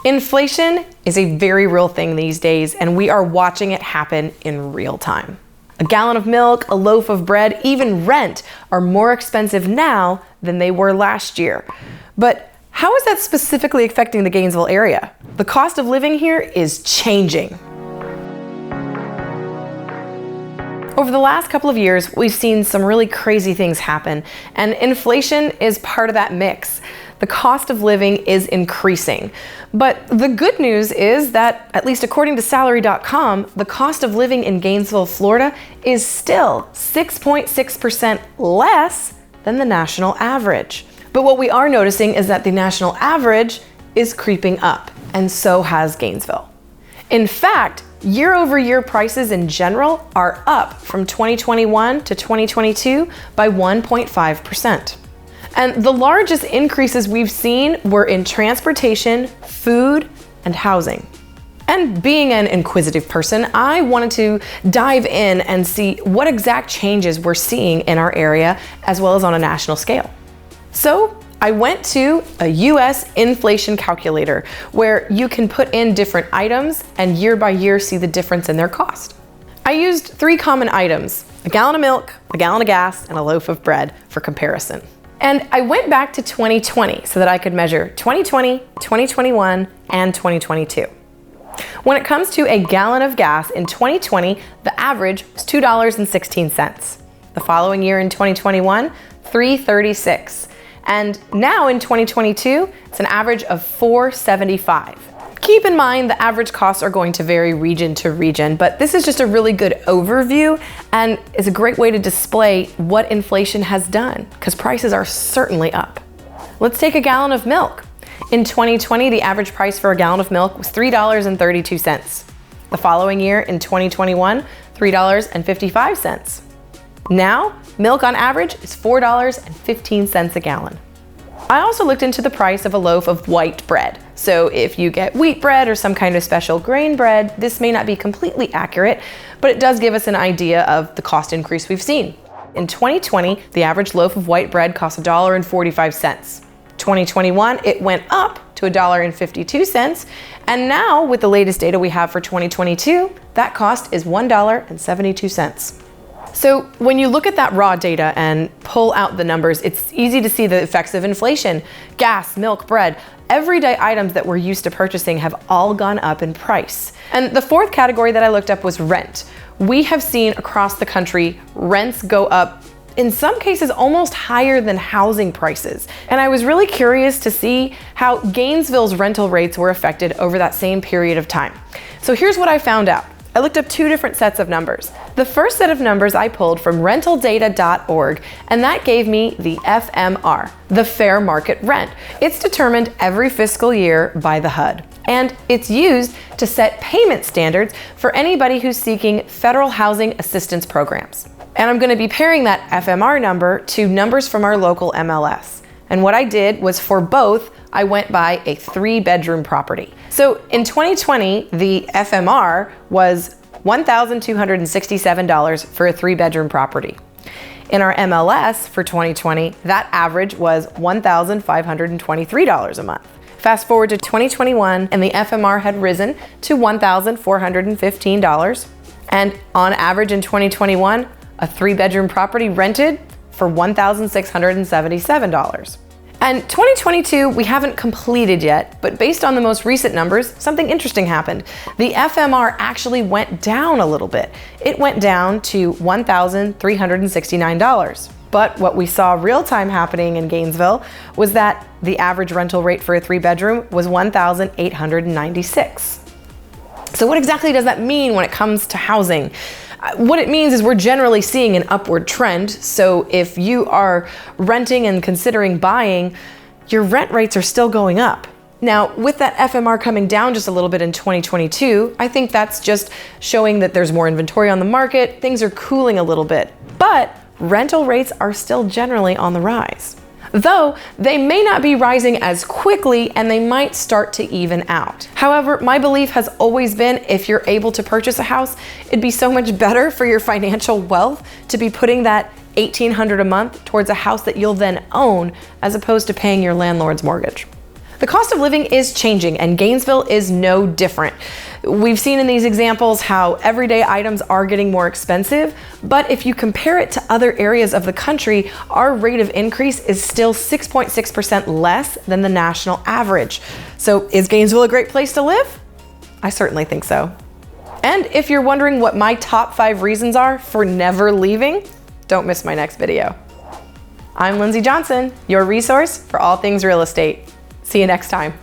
Inflation is a very real thing these days, and we are watching it happen in real time. A gallon of milk, a loaf of bread, even rent are more expensive now than they were last year. But how is that specifically affecting the Gainesville area? The cost of living here is changing. Over the last couple of years, we've seen some really crazy things happen, and inflation is part of that mix. The cost of living is increasing. But the good news is that, at least according to salary.com, the cost of living in Gainesville, Florida is still 6.6% less than the national average. But what we are noticing is that the national average is creeping up, and so has Gainesville. In fact, year-over-year prices in general are up from 2021 to 2022 by 1.5%. And the largest increases we've seen were in transportation, food, and housing. And being an inquisitive person, I wanted to dive in and see what exact changes we're seeing in our area as well as on a national scale. So I went to a US inflation calculator where you can put in different items and year by year see the difference in their cost. I used 3 common items: a gallon of milk, a gallon of gas, and a loaf of bread for comparison. And I went back to 2020 so that I could measure 2020, 2021, and 2022. When it comes to a gallon of gas in 2020, the average was $2.16. The following year in 2021, $3.36. And now in 2022, it's an average of $4.75. Keep in mind the average costs are going to vary region to region, but this is just a really good overview and is a great way to display what inflation has done, because prices are certainly up. Let's take a gallon of milk. In 2020, the average price for a gallon of milk was $3.32. The following year in 2021, $3.55. Now, milk on average is $4.15 a gallon. I also looked into the price of a loaf of white bread. So if you get wheat bread or some kind of special grain bread, this may not be completely accurate, but it does give us an idea of the cost increase we've seen. In 2020, the average loaf of white bread cost $1.45. 2021, it went up to $1.52, and now with the latest data we have for 2022, that cost is $1.72. So when you look at that raw data and pull out the numbers, it's easy to see the effects of inflation. Gas, milk, bread, everyday items that we're used to purchasing have all gone up in price. And the fourth category that I looked up was rent. We have seen across the country rents go up, in some cases almost higher than housing prices. And I was really curious to see how Gainesville's rental rates were affected over that same period of time. So here's what I found out. I looked up 2 different sets of numbers. The first set of numbers I pulled from rentaldata.org, and that gave me the FMR, the fair market rent. It's determined every fiscal year by the HUD, and it's used to set payment standards for anybody who's seeking federal housing assistance programs. And I'm gonna be pairing that FMR number to numbers from our local MLS. And what I did was, for both, I went by a 3-bedroom property. So in 2020, the FMR was $1,267 for a 3-bedroom property. In our MLS for 2020, that average was $1,523 a month. Fast forward to 2021, and the FMR had risen to $1,415. And on average in 2021, a 3-bedroom property rented for $1,677. And 2022, we haven't completed yet, but based on the most recent numbers, something interesting happened. The FMR actually went down a little bit. It went down to $1,369. But what we saw real time happening in Gainesville was that the average rental rate for a 3-bedroom was $1,896. So what exactly does that mean when it comes to housing? What it means is we're generally seeing an upward trend. So if you are renting and considering buying, your rent rates are still going up. Now, with that FMR coming down just a little bit in 2022, I think that's just showing that there's more inventory on the market, things are cooling a little bit, but rental rates are still generally on the rise. Though they may not be rising as quickly, and they might start to even out. However, my belief has always been, if you're able to purchase a house, it'd be so much better for your financial wealth to be putting that $1,800 a month towards a house that you'll then own, as opposed to paying your landlord's mortgage. The cost of living is changing, and Gainesville is no different. We've seen in these examples how everyday items are getting more expensive, but if you compare it to other areas of the country, our rate of increase is still 6.6% less than the national average. So is Gainesville a great place to live? I certainly think so. And if you're wondering what my top 5 reasons are for never leaving, don't miss my next video. I'm Lindsey Johnson, your resource for all things real estate. See you next time.